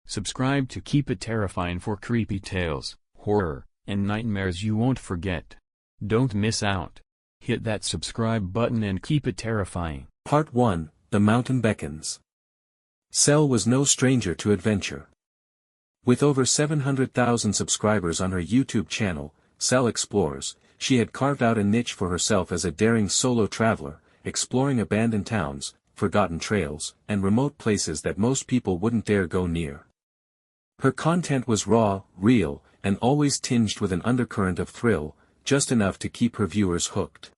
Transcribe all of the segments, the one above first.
Subscribe to Keep It Terrifying for creepy tales, horror, and nightmares you won't forget. Don't miss out. Hit that subscribe button and keep it terrifying. Part 1, The Mountain Beckons. Sel was no stranger to adventure. With over 700,000 subscribers on her YouTube channel, Sel Explores, she had carved out a niche for herself as a daring solo traveler, exploring abandoned towns, forgotten trails, and remote places that most people wouldn't dare go near. Her content was raw, real, and always tinged with an undercurrent of thrill, just enough to keep her viewers hooked.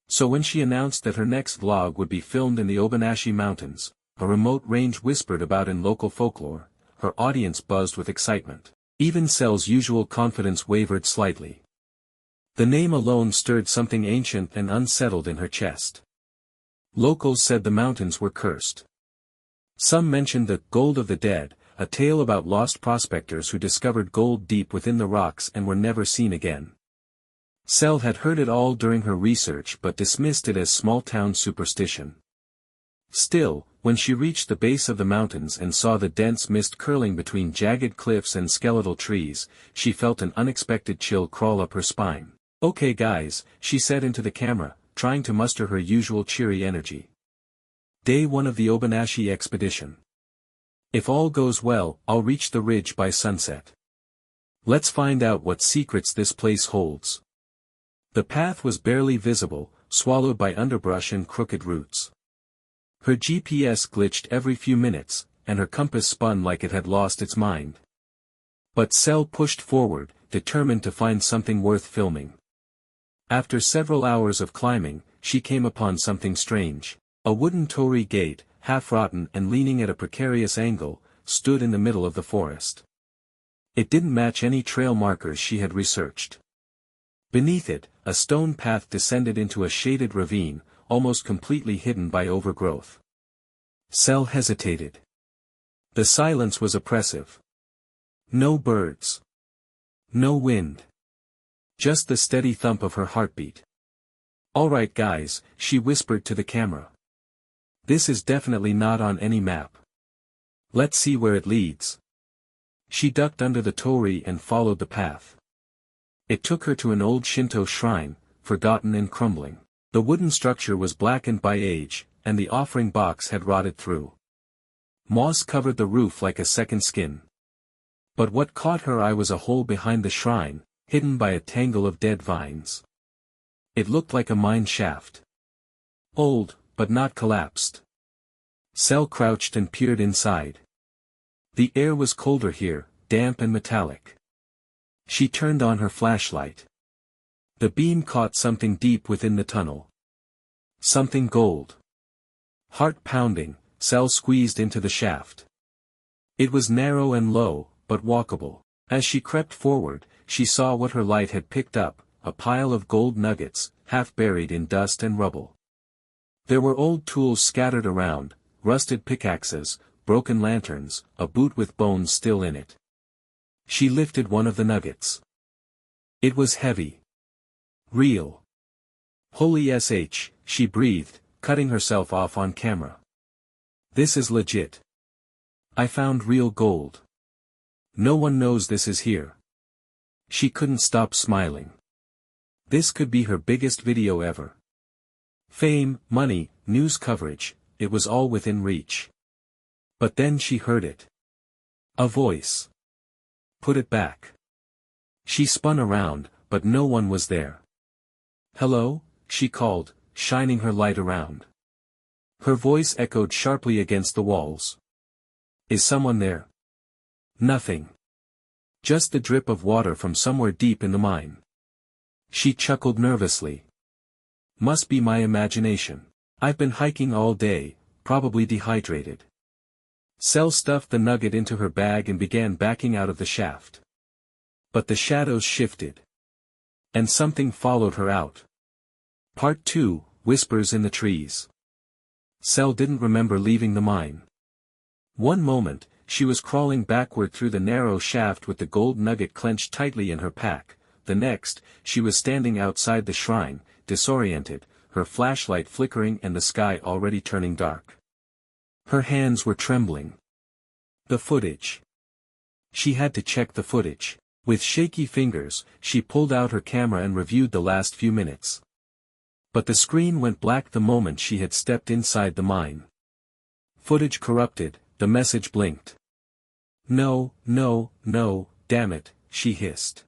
So when she announced that her next vlog would be filmed in the Obanashi Mountains, a remote range whispered about in local folklore, her audience buzzed with excitement. Even Sel's usual confidence wavered slightly. The name alone stirred something ancient and unsettled in her chest. Locals said the mountains were cursed. Some mentioned the Gold of the Dead, a tale about lost prospectors who discovered gold deep within the rocks and were never seen again. Sel had heard it all during her research but dismissed it as small-town superstition. Still, when she reached the base of the mountains and saw the dense mist curling between jagged cliffs and skeletal trees, she felt an unexpected chill crawl up her spine. "Okay guys," she said into the camera, trying to muster her usual cheery energy. Day 1 of the Obanashi expedition. If all goes well, I'll reach the ridge by sunset. Let's find out what secrets this place holds. The path was barely visible, swallowed by underbrush and crooked roots. Her GPS glitched every few minutes, and her compass spun like it had lost its mind. But Sel pushed forward, determined to find something worth filming. After several hours of climbing, she came upon something strange. A wooden torii gate, half-rotten and leaning at a precarious angle, stood in the middle of the forest. It didn't match any trail markers she had researched. Beneath it, a stone path descended into a shaded ravine, almost completely hidden by overgrowth. Sel hesitated. The silence was oppressive. No birds. No wind. Just the steady thump of her heartbeat. "Alright guys," she whispered to the camera. "This is definitely not on any map. Let's see where it leads." She ducked under the torii and followed the path. It took her to an old Shinto shrine, forgotten and crumbling. The wooden structure was blackened by age, and the offering box had rotted through. Moss covered the roof like a second skin. But what caught her eye was a hole behind the shrine, hidden by a tangle of dead vines. It looked like a mine shaft. Old, but not collapsed. Sel crouched and peered inside. The air was colder here, damp and metallic. She turned on her flashlight. The beam caught something deep within the tunnel. Something gold. Heart pounding, Sel squeezed into the shaft. It was narrow and low, but walkable. As she crept forward, she saw what her light had picked up, a pile of gold nuggets, half buried in dust and rubble. There were old tools scattered around, rusted pickaxes, broken lanterns, a boot with bones still in it. She lifted one of the nuggets. It was heavy. Real. "Holy sh," she breathed, cutting herself off on camera. "This is legit. I found real gold. No one knows this is here." She couldn't stop smiling. This could be her biggest video ever. Fame, money, news coverage, it was all within reach. But then she heard it. A voice. "Put it back." She spun around, but no one was there. "Hello?" she called, shining her light around. Her voice echoed sharply against the walls. "Is someone there?" Nothing. Just the drip of water from somewhere deep in the mine. She chuckled nervously. "Must be my imagination. I've been hiking all day, probably dehydrated." Sel stuffed the nugget into her bag and began backing out of the shaft. But the shadows shifted. And something followed her out. Part 2, Whispers in the Trees. Sel didn't remember leaving the mine. One moment, she was crawling backward through the narrow shaft with the gold nugget clenched tightly in her pack. The next, she was standing outside the shrine, disoriented, her flashlight flickering and the sky already turning dark. Her hands were trembling. The footage. She had to check the footage. With shaky fingers, she pulled out her camera and reviewed the last few minutes. But the screen went black the moment she had stepped inside the mine. Footage corrupted, the message blinked. No, no, no, damn it, she hissed.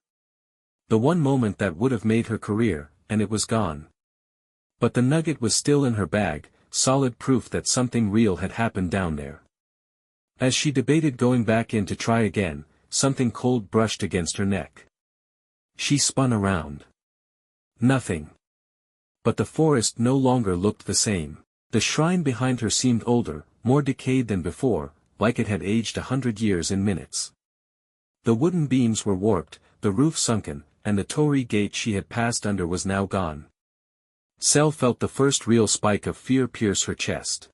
The one moment that would have made her career, and it was gone. But the nugget was still in her bag, solid proof that something real had happened down there. As she debated going back in to try again, something cold brushed against her neck. She spun around. Nothing. But the forest no longer looked the same. The shrine behind her seemed older, more decayed than before, like it had aged 100 years in minutes. The wooden beams were warped, the roof sunken, and the torii gate she had passed under was now gone. Cell felt the first real spike of fear pierce her chest.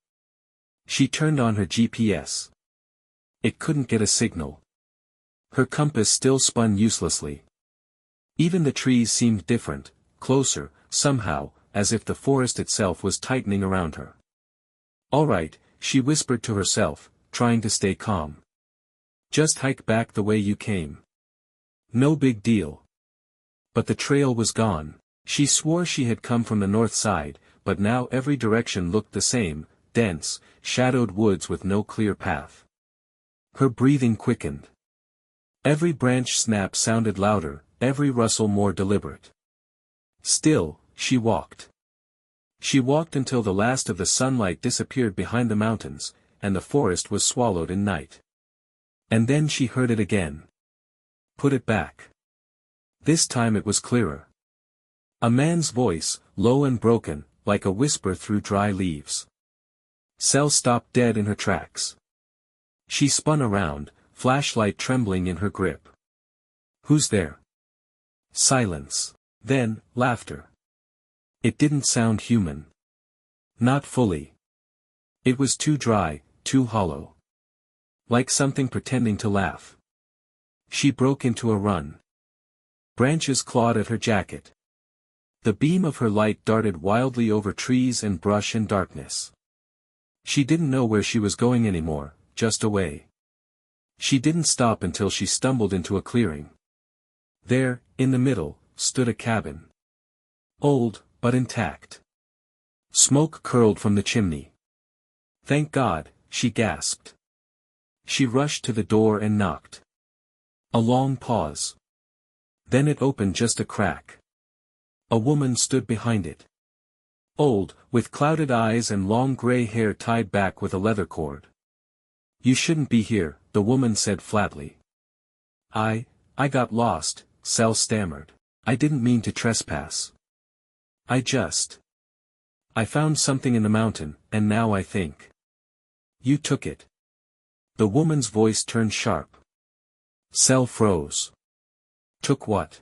She turned on her GPS. It couldn't get a signal. Her compass still spun uselessly. Even the trees seemed different, closer, somehow, as if the forest itself was tightening around her. All right, she whispered to herself, trying to stay calm. Just hike back the way you came. No big deal. But the trail was gone. She swore she had come from the north side, but now every direction looked the same, dense, shadowed woods with no clear path. Her breathing quickened. Every branch snap sounded louder, every rustle more deliberate. Still, she walked. She walked until the last of the sunlight disappeared behind the mountains, and the forest was swallowed in night. And then she heard it again. Put it back. This time it was clearer. A man's voice, low and broken, like a whisper through dry leaves. Cell stopped dead in her tracks. She spun around, flashlight trembling in her grip. Who's there? Silence. Then, laughter. It didn't sound human. Not fully. It was too dry, too hollow. Like something pretending to laugh. She broke into a run. Branches clawed at her jacket. The beam of her light darted wildly over trees and brush and darkness. She didn't know where she was going anymore, just away. She didn't stop until she stumbled into a clearing. There, in the middle, stood a cabin. Old, but intact. Smoke curled from the chimney. Thank God, she gasped. She rushed to the door and knocked. A long pause. Then it opened just a crack. A woman stood behind it. Old, with clouded eyes and long gray hair tied back with a leather cord. You shouldn't be here, the woman said flatly. I got lost, Cell stammered. I didn't mean to trespass. I found something in the mountain, and now I think. You took it. The woman's voice turned sharp. Cell froze. Took what?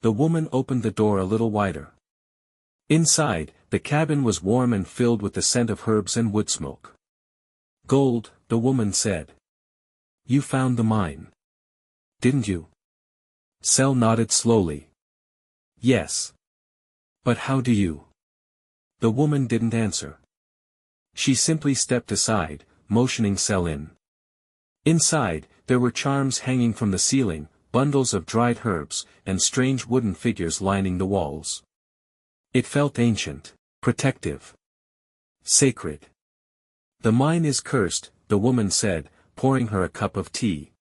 The woman opened the door a little wider. Inside, the cabin was warm and filled with the scent of herbs and wood smoke. Gold, the woman said. You found the mine. Didn't you? Cell nodded slowly. Yes. But how do you? The woman didn't answer. She simply stepped aside, motioning Cell in. Inside, there were charms hanging from the ceiling, bundles of dried herbs, and strange wooden figures lining the walls. It felt ancient, protective, sacred. The mine is cursed, the woman said, pouring her a cup of tea.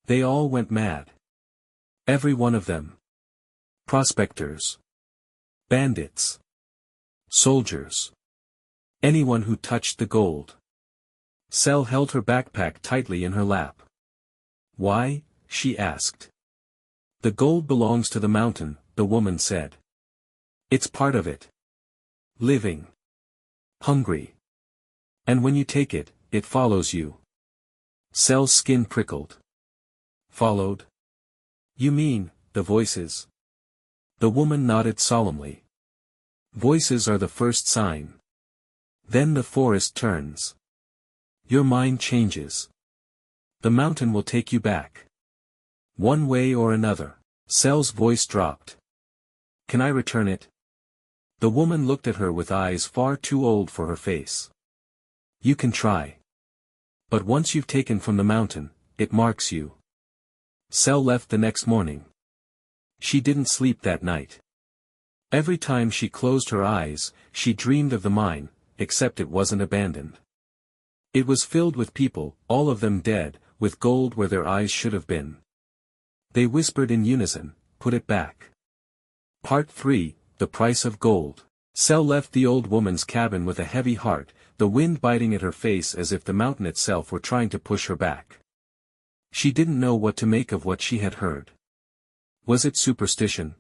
They all went mad. Every one of them. Prospectors. Bandits. Soldiers. Anyone who touched the gold. Cell held her backpack tightly in her lap. Why? She asked. The gold belongs to the mountain, the woman said. It's part of it. Living. Hungry. And when you take it, it follows you. Cell's skin prickled. Followed? You mean, the voices? The woman nodded solemnly. Voices are the first sign. Then the forest turns. Your mind changes. The mountain will take you back. One way or another. Cell's voice dropped. Can I return it? The woman looked at her with eyes far too old for her face. You can try. But once you've taken from the mountain, it marks you. Sel left the next morning. She didn't sleep that night. Every time she closed her eyes, she dreamed of the mine, except it wasn't abandoned. It was filled with people, all of them dead, with gold where their eyes should have been. They whispered in unison, "Put it back." Part 3, The Price of Gold. Sel left the old woman's cabin with a heavy heart, the wind biting at her face as if the mountain itself were trying to push her back. She didn't know what to make of what she had heard. Was it superstition?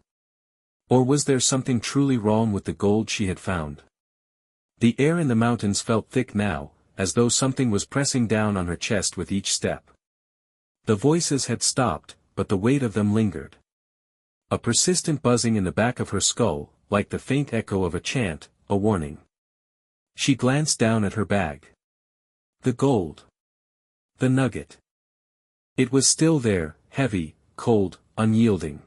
Or was there something truly wrong with the gold she had found? The air in the mountains felt thick now, as though something was pressing down on her chest with each step. The voices had stopped, but the weight of them lingered. A persistent buzzing in the back of her skull, like the faint echo of a chant, a warning. She glanced down at her bag. The gold. The nugget. It was still there, heavy, cold, unyielding.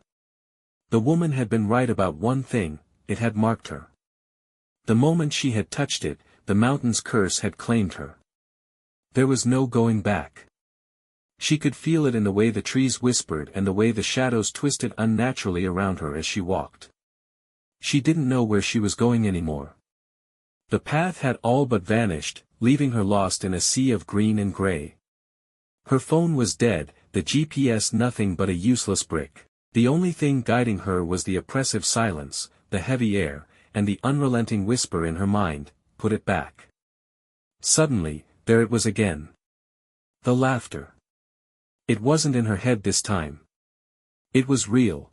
The woman had been right about one thing, it had marked her. The moment she had touched it, the mountain's curse had claimed her. There was no going back. She could feel it in the way the trees whispered and the way the shadows twisted unnaturally around her as she walked. She didn't know where she was going anymore. The path had all but vanished, leaving her lost in a sea of green and gray. Her phone was dead, the GPS nothing but a useless brick. The only thing guiding her was the oppressive silence, the heavy air, and the unrelenting whisper in her mind, "Put it back." Suddenly, there it was again. The laughter. It wasn't in her head this time. It was real.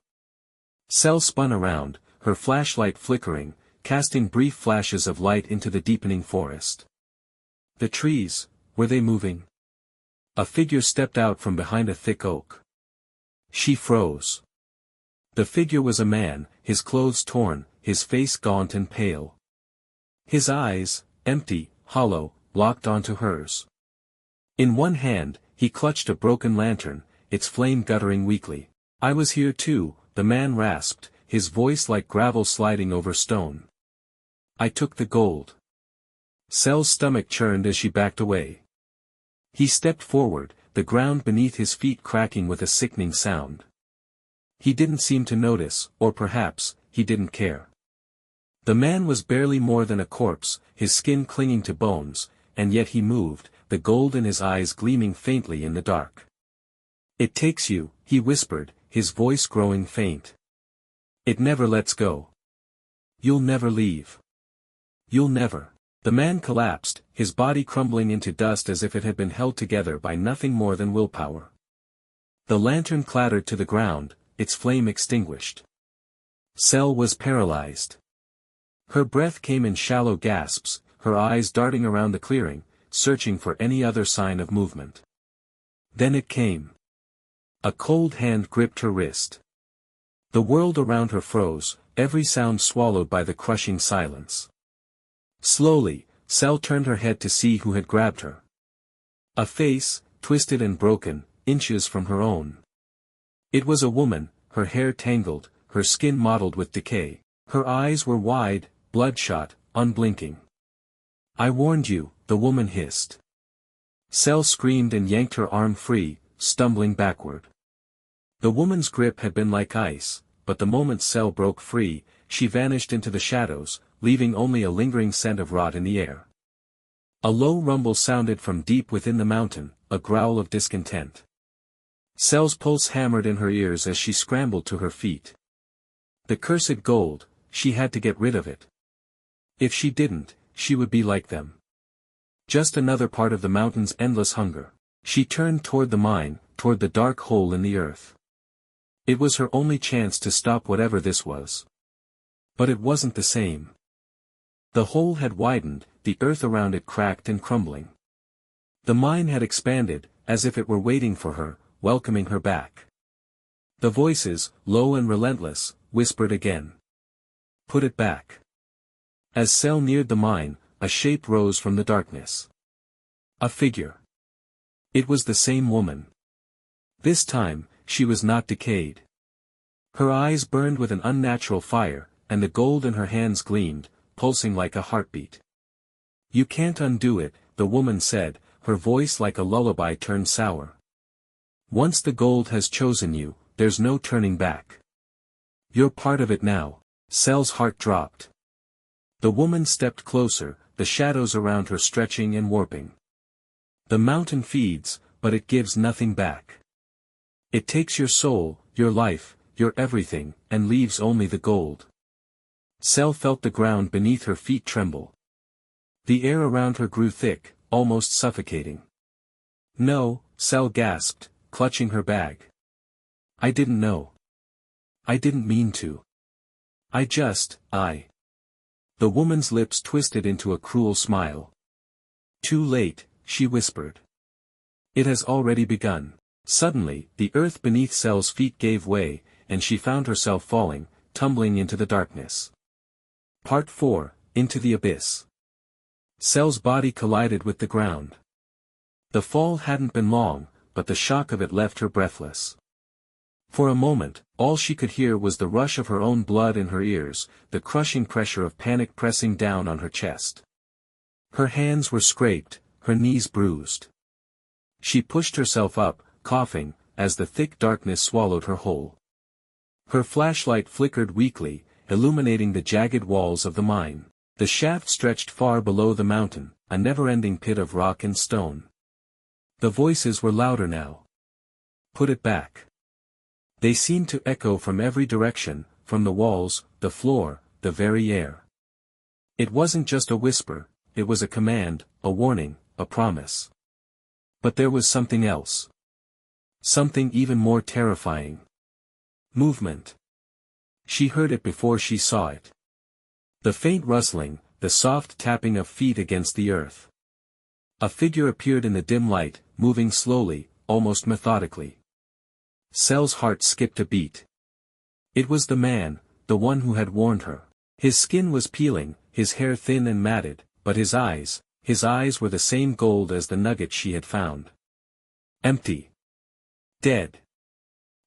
Sel spun around, her flashlight flickering, casting brief flashes of light into the deepening forest. The trees, were they moving? A figure stepped out from behind a thick oak. She froze. The figure was a man, his clothes torn, his face gaunt and pale. His eyes, empty, hollow, locked onto hers. In one hand, he clutched a broken lantern, its flame guttering weakly. "I was here too," the man rasped, his voice like gravel sliding over stone. "I took the gold." Sel's stomach churned as she backed away. He stepped forward, the ground beneath his feet cracking with a sickening sound. He didn't seem to notice, or perhaps, he didn't care. The man was barely more than a corpse, his skin clinging to bones, and yet he moved, the gold in his eyes gleaming faintly in the dark. "It takes you," he whispered, his voice growing faint. "It never lets go. You'll never leave. You'll never." The man collapsed, his body crumbling into dust as if it had been held together by nothing more than willpower. The lantern clattered to the ground, its flame extinguished. Sel was paralyzed. Her breath came in shallow gasps, her eyes darting around the clearing, searching for any other sign of movement. Then it came. A cold hand gripped her wrist. The world around her froze, every sound swallowed by the crushing silence. Slowly, Sel turned her head to see who had grabbed her. A face, twisted and broken, inches from her own. It was a woman, her hair tangled, her skin mottled with decay. Her eyes were wide, bloodshot, unblinking. "I warned you," the woman hissed. Sel screamed and yanked her arm free, stumbling backward. The woman's grip had been like ice, but the moment Sel broke free, she vanished into the shadows, leaving only a lingering scent of rot in the air. A low rumble sounded from deep within the mountain, a growl of discontent. Sel's pulse hammered in her ears as she scrambled to her feet. The cursed gold, she had to get rid of it. If she didn't, she would be like them. Just another part of the mountain's endless hunger. She turned toward the mine, toward the dark hole in the earth. It was her only chance to stop whatever this was. But it wasn't the same. The hole had widened, the earth around it cracked and crumbling. The mine had expanded, as if it were waiting for her, welcoming her back. The voices, low and relentless, whispered again. "Put it back." As Sel neared the mine, a shape rose from the darkness. A figure. It was the same woman. This time, she was not decayed. Her eyes burned with an unnatural fire, and the gold in her hands gleamed, pulsing like a heartbeat. "You can't undo it," the woman said, her voice like a lullaby turned sour. Once the gold has chosen you, there's no turning back. You're part of it now. Cell's heart dropped. The woman stepped closer, the shadows around her stretching and warping. The mountain feeds, but it gives nothing back. It takes your soul, your life, your everything, and leaves only the gold. Cell felt the ground beneath her feet tremble. The air around her grew thick, almost suffocating. No, Cell gasped, clutching her bag. I didn't know. I didn't mean to. The woman's lips twisted into a cruel smile. Too late, she whispered. It has already begun. Suddenly, the earth beneath Cell's feet gave way, and she found herself falling, tumbling into the darkness. Part 4, Into the Abyss. Cell's body collided with the ground. The fall hadn't been long, but the shock of it left her breathless. For a moment, all she could hear was the rush of her own blood in her ears, the crushing pressure of panic pressing down on her chest. Her hands were scraped, her knees bruised. She pushed herself up, coughing, as the thick darkness swallowed her whole. Her flashlight flickered weakly, illuminating the jagged walls of the mine. The shaft stretched far below the mountain, a never-ending pit of rock and stone. The voices were louder now. Put it back. They seemed to echo from every direction, from the walls, the floor, the very air. It wasn't just a whisper, it was a command, a warning, a promise. But there was something else. Something even more terrifying. Movement. She heard it before she saw it. The faint rustling, the soft tapping of feet against the earth. A figure appeared in the dim light, moving slowly, almost methodically. Cell's heart skipped a beat. It was the man, the one who had warned her. His skin was peeling, his hair thin and matted, but his eyes were the same gold as the nugget she had found. Empty. Dead.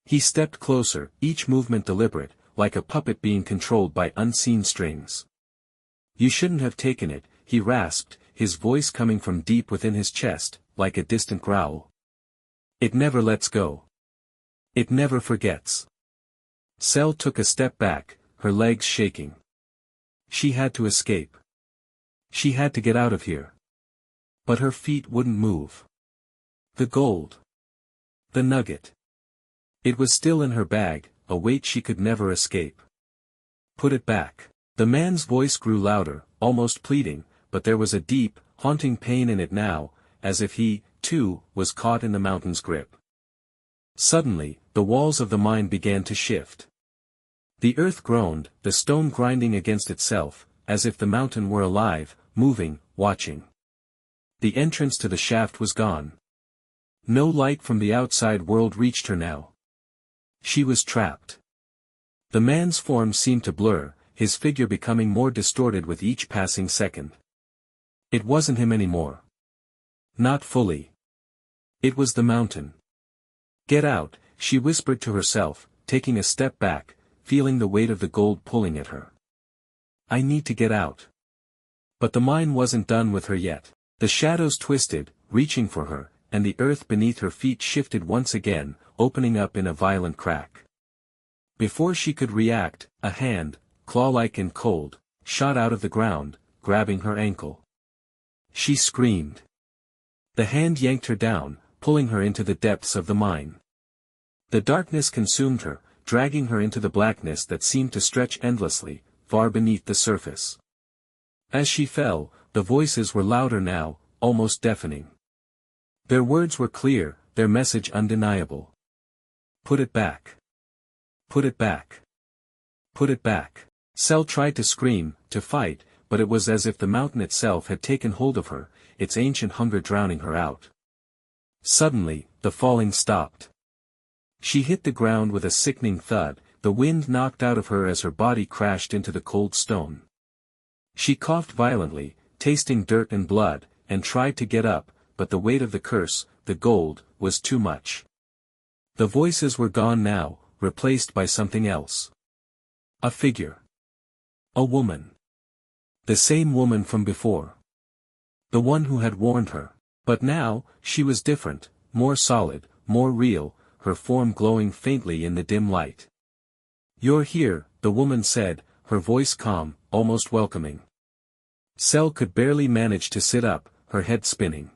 He stepped closer, each movement deliberate, like a puppet being controlled by unseen strings. You shouldn't have taken it, he rasped, his voice coming from deep within his chest, like a distant growl. It never lets go. It never forgets. Cell took a step back, her legs shaking. She had to escape. She had to get out of here. But her feet wouldn't move. The gold. The nugget. It was still in her bag, a weight she could never escape. Put it back. The man's voice grew louder, almost pleading, but there was a deep, haunting pain in it now, as if he, too, was caught in the mountain's grip. Suddenly, the walls of the mine began to shift. The earth groaned, the stone grinding against itself, as if the mountain were alive, moving, watching. The entrance to the shaft was gone. No light from the outside world reached her now. She was trapped. The man's form seemed to blur, his figure becoming more distorted with each passing second. It wasn't him anymore. Not fully. It was the mountain. Get out, she whispered to herself, taking a step back, feeling the weight of the gold pulling at her. I need to get out. But the mine wasn't done with her yet. The shadows twisted, reaching for her, and the earth beneath her feet shifted once again, opening up in a violent crack. Before she could react, a hand, claw-like and cold, shot out of the ground, grabbing her ankle. She screamed. The hand yanked her down, pulling her into the depths of the mine. The darkness consumed her, dragging her into the blackness that seemed to stretch endlessly, far beneath the surface. As she fell, the voices were louder now, almost deafening. Their words were clear, their message undeniable. Put it back. Put it back. Put it back. Cell tried to scream, to fight, but it was as if the mountain itself had taken hold of her, its ancient hunger drowning her out. Suddenly, the falling stopped. She hit the ground with a sickening thud, the wind knocked out of her as her body crashed into the cold stone. She coughed violently, tasting dirt and blood, and tried to get up, but the weight of the curse, the gold, was too much. The voices were gone now, replaced by something else. A figure. A woman. The same woman from before. The one who had warned her. But now, she was different, more solid, more real, her form glowing faintly in the dim light. "You're here," the woman said, her voice calm, almost welcoming. Cell could barely manage to sit up, her head spinning.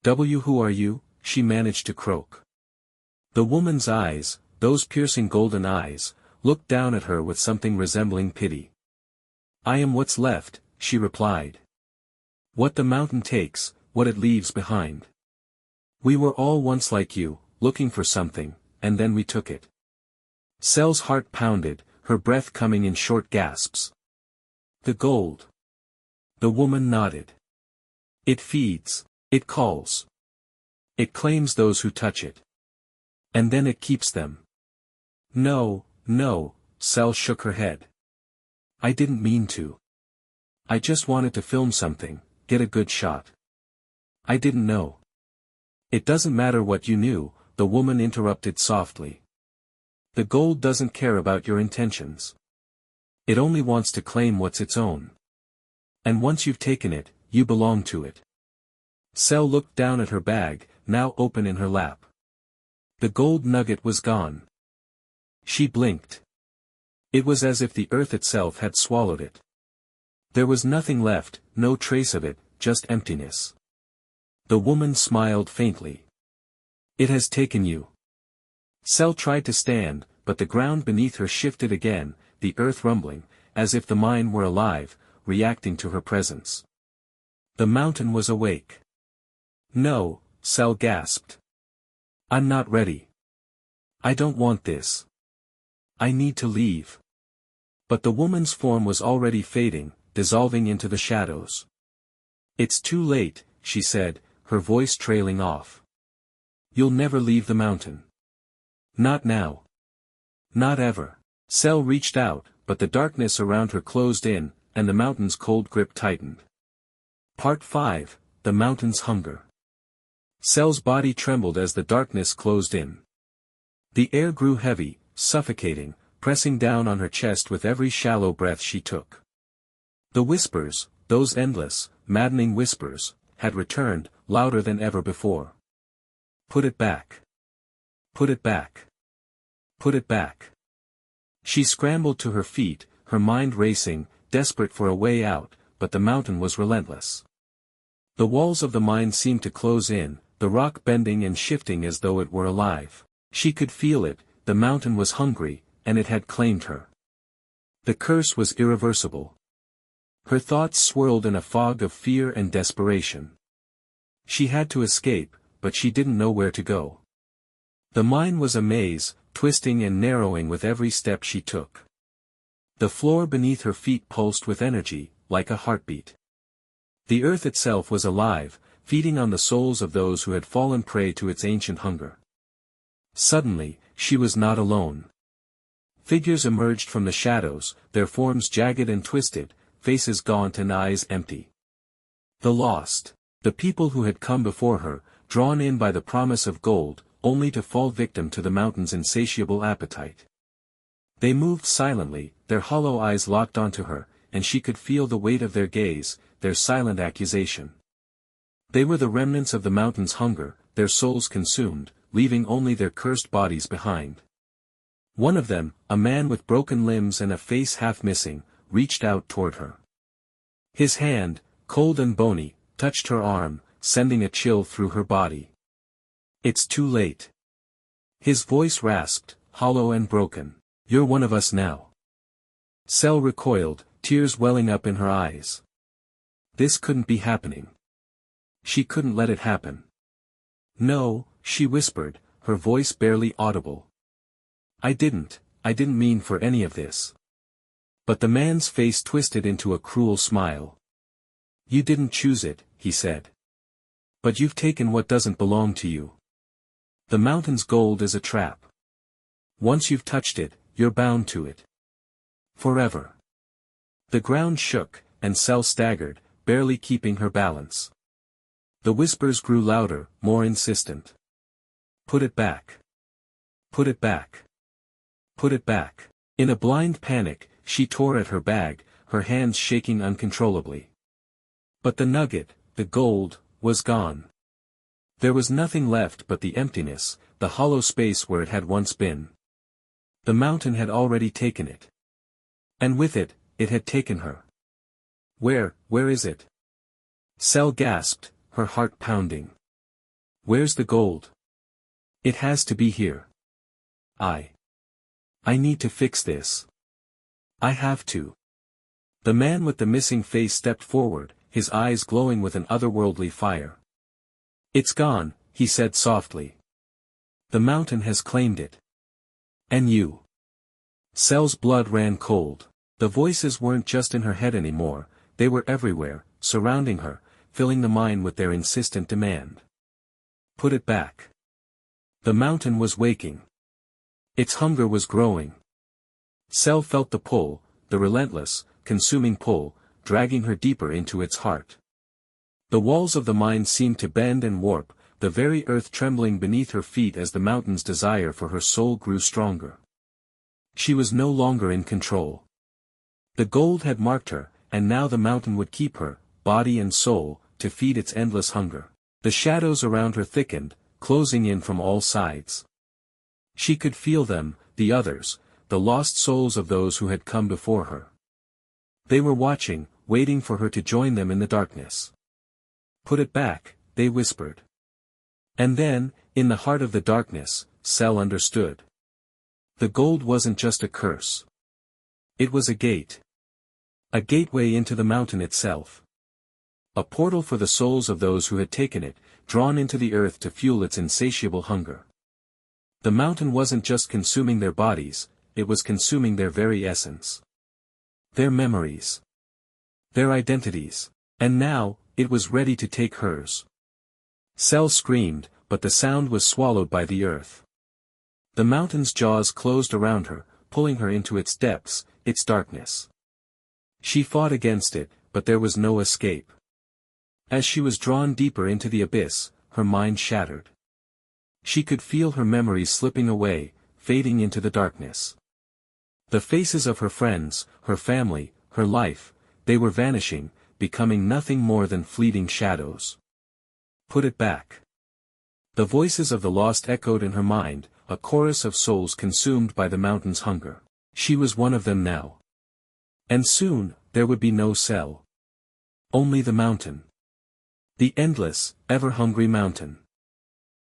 Who are you?" she managed to croak. The woman's eyes, those piercing golden eyes, looked down at her with something resembling pity. "I am what's left," she replied. "What the mountain takes, what it leaves behind. We were all once like you, looking for something, and then we took it." Cell's heart pounded, her breath coming in short gasps. "The gold." The woman nodded. "It feeds, it calls. It claims those who touch it. And then it keeps them." "No, no," Cell shook her head. "I didn't mean to. I just wanted to film something, get a good shot. I didn't know." "It doesn't matter what you knew," the woman interrupted softly. "The gold doesn't care about your intentions. It only wants to claim what's its own. And once you've taken it, you belong to it." Cell looked down at her bag, now open in her lap. The gold nugget was gone. She blinked. It was as if the earth itself had swallowed it. There was nothing left, no trace of it, just emptiness. The woman smiled faintly. "It has taken you." Cell tried to stand, but the ground beneath her shifted again, the earth rumbling, as if the mine were alive, reacting to her presence. The mountain was awake. "No," Cell gasped. "I'm not ready. I don't want this. I need to leave." But the woman's form was already fading, dissolving into the shadows. "It's too late," she said, her voice trailing off. "You'll never leave the mountain. Not now. Not ever." Cell reached out, but the darkness around her closed in, and the mountain's cold grip tightened. Part 5, The Mountain's Hunger. Cell's body trembled as the darkness closed in. The air grew heavy, suffocating, pressing down on her chest with every shallow breath she took. The whispers, those endless, maddening whispers, had returned, louder than ever before. "Put it back. Put it back. Put it back." She scrambled to her feet, her mind racing, desperate for a way out, but the mountain was relentless. The walls of the mine seemed to close in, the rock bending and shifting as though it were alive. She could feel it, the mountain was hungry, and it had claimed her. The curse was irreversible. Her thoughts swirled in a fog of fear and desperation. She had to escape, but she didn't know where to go. The mine was a maze, twisting and narrowing with every step she took. The floor beneath her feet pulsed with energy, like a heartbeat. The earth itself was alive, feeding on the souls of those who had fallen prey to its ancient hunger. Suddenly, she was not alone. Figures emerged from the shadows, their forms jagged and twisted, faces gaunt and eyes empty. The lost. The people who had come before her, drawn in by the promise of gold, only to fall victim to the mountain's insatiable appetite. They moved silently, their hollow eyes locked onto her, and she could feel the weight of their gaze, their silent accusation. They were the remnants of the mountain's hunger, their souls consumed, leaving only their cursed bodies behind. One of them, a man with broken limbs and a face half missing, reached out toward her. His hand, cold and bony, touched her arm, sending a chill through her body. "It's too late." His voice rasped, hollow and broken. "You're one of us now." Cell recoiled, tears welling up in her eyes. This couldn't be happening. She couldn't let it happen. "No," she whispered, her voice barely audible. I didn't mean for any of this." But the man's face twisted into a cruel smile. "You didn't choose it," he said. "But you've taken what doesn't belong to you. The mountain's gold is a trap. Once you've touched it, you're bound to it. Forever." The ground shook, and Cell staggered, barely keeping her balance. The whispers grew louder, more insistent. "Put it back. Put it back. Put it back." In a blind panic, she tore at her bag, her hands shaking uncontrollably. But the nugget, the gold, was gone. There was nothing left but the emptiness, the hollow space where it had once been. The mountain had already taken it. And with it, it had taken her. Where is it? Cell gasped, her heart pounding. Where's the gold? It has to be here. I need to fix this. I have to. The man with the missing face stepped forward, his eyes glowing with an otherworldly fire. It's gone, he said softly. The mountain has claimed it. And you. Cell's blood ran cold. The voices weren't just in her head anymore, they were everywhere, surrounding her, filling the mind with their insistent demand. Put it back. The mountain was waking. Its hunger was growing. Cell felt the pull, the relentless, consuming pull, dragging her deeper into its heart. The walls of the mind seemed to bend and warp, the very earth trembling beneath her feet as the mountain's desire for her soul grew stronger. She was no longer in control. The gold had marked her, and now the mountain would keep her, body and soul, to feed its endless hunger. The shadows around her thickened, closing in from all sides. She could feel them, the others, the lost souls of those who had come before her. They were watching, waiting for her to join them in the darkness. Put it back, they whispered. And then, in the heart of the darkness, Cell understood. The gold wasn't just a curse. It was a gate. A gateway into the mountain itself. A portal for the souls of those who had taken it, drawn into the earth to fuel its insatiable hunger. The mountain wasn't just consuming their bodies, it was consuming their very essence. Their memories. Their identities. And now, it was ready to take hers. Cell screamed, but the sound was swallowed by the earth. The mountain's jaws closed around her, pulling her into its depths, its darkness. She fought against it, but there was no escape. As she was drawn deeper into the abyss, her mind shattered. She could feel her memories slipping away, fading into the darkness. The faces of her friends, her family, her life, they were vanishing, becoming nothing more than fleeting shadows. Put it back. The voices of the lost echoed in her mind, a chorus of souls consumed by the mountain's hunger. She was one of them now. And soon, there would be no Cell. Only the mountain. The endless, ever-hungry mountain.